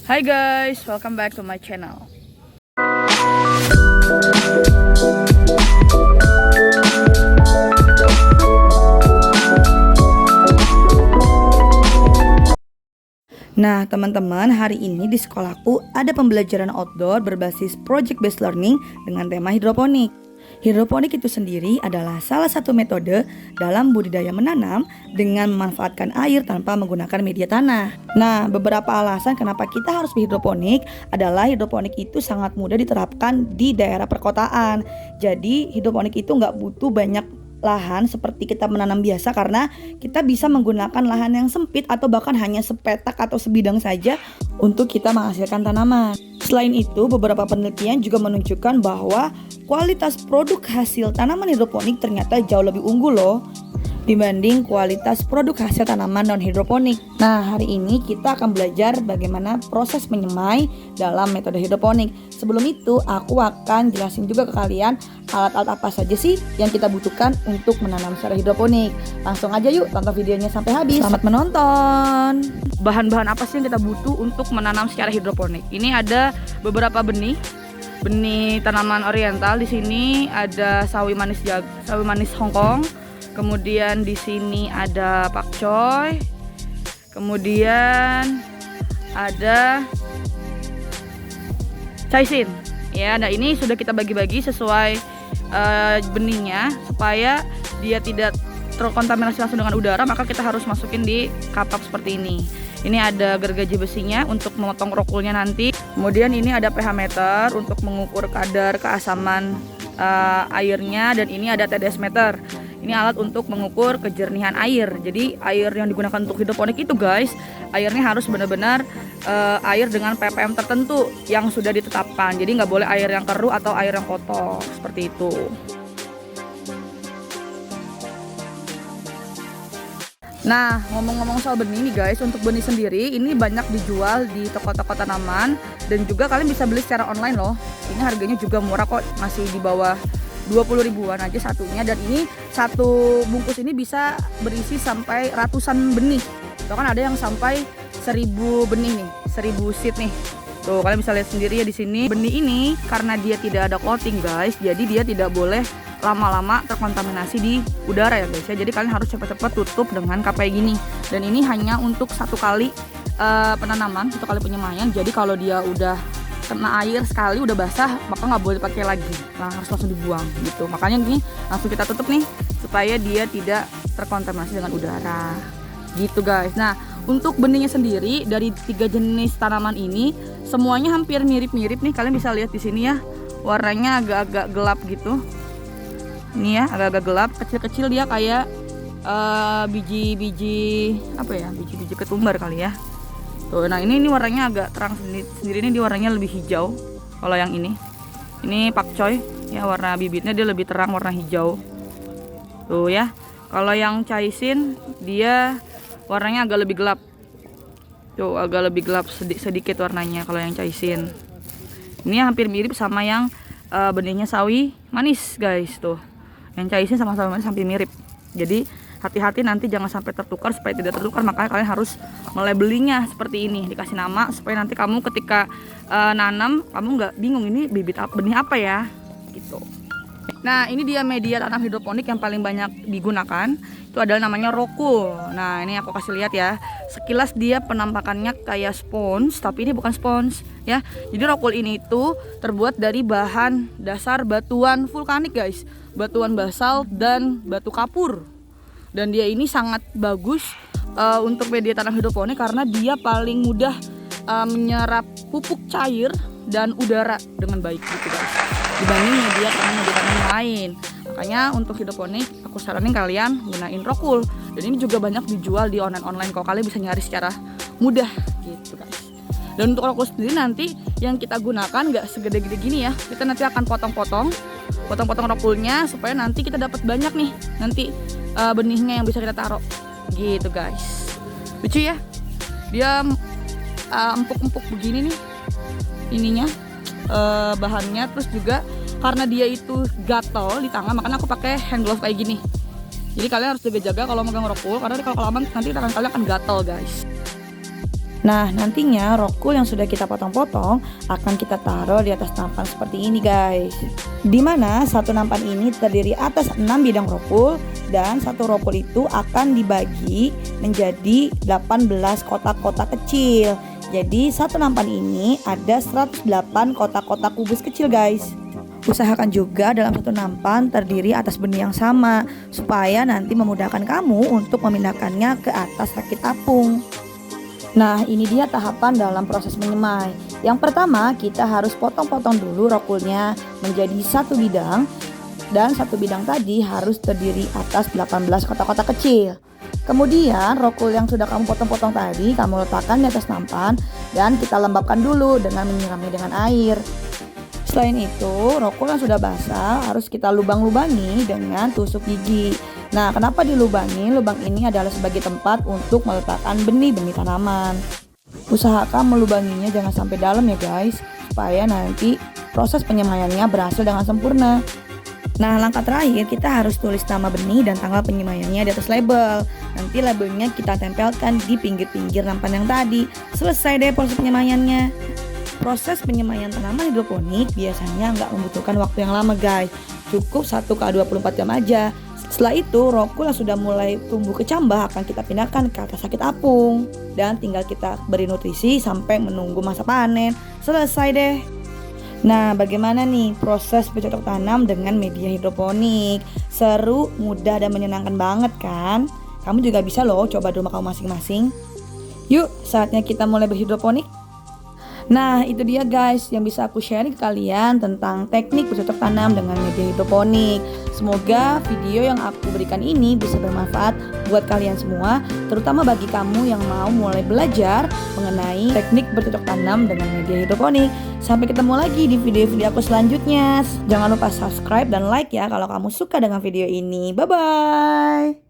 Hi guys, welcome back to my channel. Nah teman-teman, hari ini di sekolahku ada pembelajaran outdoor berbasis project based learning dengan tema hidroponik. Hidroponik itu sendiri adalah salah satu metode dalam budidaya menanam dengan memanfaatkan air tanpa menggunakan media tanah. Nah, beberapa alasan kenapa kita harus berhidroponik adalah hidroponik itu sangat mudah diterapkan di daerah perkotaan. Jadi hidroponik itu nggak butuh banyak lahan seperti kita menanam biasa, karena kita bisa menggunakan lahan yang sempit atau bahkan hanya sepetak atau sebidang saja untuk kita menghasilkan tanaman. Selain itu, beberapa penelitian juga menunjukkan bahwa kualitas produk hasil tanaman hidroponik ternyata jauh lebih unggul loh dibanding kualitas produk hasil tanaman non hidroponik. Nah, hari ini kita akan belajar bagaimana proses menyemai dalam metode hidroponik. Sebelum itu, aku akan jelasin juga ke kalian alat-alat apa saja sih yang kita butuhkan untuk menanam secara hidroponik. Langsung aja yuk tonton videonya sampai habis. Selamat menonton. Bahan-bahan apa sih yang kita butuh untuk menanam secara hidroponik? Ini ada beberapa benih tanaman oriental. Di sini ada sawi manis Hongkong. Kemudian di sini ada pakcoy. Kemudian ada chaisin. Ya, nah ini sudah kita bagi-bagi sesuai benihnya supaya dia tidak terkontaminasi langsung dengan udara, maka kita harus masukin di kapak seperti ini. Ini ada gergaji besinya untuk memotong rokulnya nanti. Kemudian ini ada pH meter untuk mengukur kadar keasaman airnya, dan ini ada TDS meter. Ini alat untuk mengukur kejernihan air. Jadi air yang digunakan untuk hidroponik itu guys, airnya harus benar-benar air dengan ppm tertentu yang sudah ditetapkan. Jadi nggak boleh air yang keruh atau air yang kotor seperti itu. Nah, ngomong-ngomong soal benih nih guys, untuk benih sendiri ini banyak dijual di toko-toko tanaman, dan juga kalian bisa beli secara online loh. Ini harganya juga murah kok, masih di bawah 20 ribuan aja satunya, dan ini satu bungkus ini bisa berisi sampai ratusan benih. Bahkan ada yang sampai 1000 benih nih, 1000 seed nih. Tuh, kalian bisa lihat sendiri ya di sini. Benih ini karena dia tidak ada coating guys, jadi dia tidak boleh lama-lama terkontaminasi di udara ya guys ya. Jadi kalian harus cepat-cepat tutup dengan kayak gini. Dan ini hanya untuk satu kali penanaman, satu kali penyemaian. Jadi kalau dia udah kena air sekali udah basah, maka nggak boleh pakai lagi. Nah, harus langsung dibuang gitu. Makanya ini langsung kita tutup nih supaya dia tidak terkontaminasi dengan udara. Gitu guys. Nah, untuk benihnya sendiri dari 3 jenis tanaman ini semuanya hampir mirip-mirip nih. Kalian bisa lihat di sini ya. Warnanya agak-agak gelap gitu. Ini ya, agak-agak gelap, kecil-kecil dia kayak biji-biji apa ya? Biji-biji ketumbar kali ya. Tuh, nah ini warnanya agak terang sendiri, ini dia warnanya lebih hijau. Kalau yang ini pakcoy ya, warna bibitnya dia lebih terang, warna hijau. Tuh ya. Kalau yang chaisin dia warnanya agak lebih gelap. Tuh, agak lebih gelap sedikit warnanya kalau yang chaisin. Ini hampir mirip sama yang benihnya sawi manis guys tuh. Yang chaisin sama sawi manis hampir mirip. Jadi hati-hati nanti jangan sampai tertukar. Supaya tidak tertukar, makanya kalian harus melabelinya seperti ini, dikasih nama supaya nanti kamu ketika nanam kamu nggak bingung ini benih apa ya gitu. Nah, ini dia media tanam hidroponik yang paling banyak digunakan, itu adalah namanya rokul. Nah, ini aku kasih lihat ya, sekilas dia penampakannya kayak spons, tapi ini bukan spons ya. Jadi rokul ini itu terbuat dari bahan dasar batuan vulkanik guys, batuan basalt dan batu kapur. Dan dia ini sangat bagus untuk media tanam hidroponik karena dia paling mudah menyerap pupuk cair dan udara dengan baik gitu guys, dibanding media tanam yang lain. Makanya untuk hidroponik aku saranin kalian gunain rokul. Dan ini juga banyak dijual di online kok, kalian bisa nyari secara mudah gitu guys. Dan untuk rokul sendiri nanti yang kita gunakan nggak segede-gede gini ya, kita nanti akan potong-potong rokulnya supaya nanti kita dapat banyak nih nanti benihnya yang bisa kita taruh gitu guys. Lucu ya, dia empuk-empuk begini nih ininya bahannya. Terus juga karena dia itu gatal di tangan, makanya aku pakai hand glove kayak gini. Jadi kalian harus jaga-jaga kalau megang rokul, karena kalau lama nanti tangan kalian akan gatal guys. Nah, nantinya rokul yang sudah kita potong-potong akan kita taruh di atas nampan seperti ini guys. Dimana satu nampan ini terdiri atas 6 bidang rokul, dan satu rokul itu akan dibagi menjadi 18 kotak-kotak kecil. Jadi satu nampan ini ada 108 kotak-kotak kubus kecil guys. Usahakan juga dalam satu nampan terdiri atas benih yang sama, supaya nanti memudahkan kamu untuk memindahkannya ke atas rakit apung. Nah, ini dia tahapan dalam proses menyemai. Yang pertama, kita harus potong-potong dulu rokulnya menjadi satu bidang, dan satu bidang tadi harus terdiri atas 18 kotak-kotak kecil. Kemudian rokul yang sudah kamu potong-potong tadi kamu letakkan di atas nampan, dan kita lembabkan dulu dengan menyiramnya dengan air. Selain itu, rokul yang sudah basah harus kita lubang-lubangi dengan tusuk gigi. Nah, kenapa dilubangi? Lubang ini adalah sebagai tempat untuk meletakkan benih-benih tanaman. Usahakan melubanginya jangan sampai dalam ya guys, supaya nanti proses penyemaiannya berhasil dengan sempurna. Nah, langkah terakhir kita harus tulis nama benih dan tanggal penyemaiannya di atas label. Nanti labelnya kita tempelkan di pinggir-pinggir nampan yang tadi. Selesai deh proses penyemaiannya. Proses penyemaian tanaman hidroponik biasanya nggak membutuhkan waktu yang lama guys. Cukup 1x24 jam aja. Setelah itu rokul yang sudah mulai tumbuh kecambah akan kita pindahkan ke atas rakit apung. Dan tinggal kita beri nutrisi sampai menunggu masa panen. Selesai deh. Nah, bagaimana nih proses bercocok tanam dengan media hidroponik? Seru, mudah, dan menyenangkan banget kan? Kamu juga bisa loh coba di rumah kamu masing-masing. Yuk, saatnya kita mulai berhidroponik. Nah, itu dia guys yang bisa aku sharing ke kalian tentang teknik bercocok tanam dengan media hidroponik. Semoga video yang aku berikan ini bisa bermanfaat buat kalian semua, terutama bagi kamu yang mau mulai belajar mengenai teknik bercocok tanam dengan media hidroponik. Sampai ketemu lagi di video-video aku selanjutnya. Jangan lupa subscribe dan like ya kalau kamu suka dengan video ini. Bye-bye.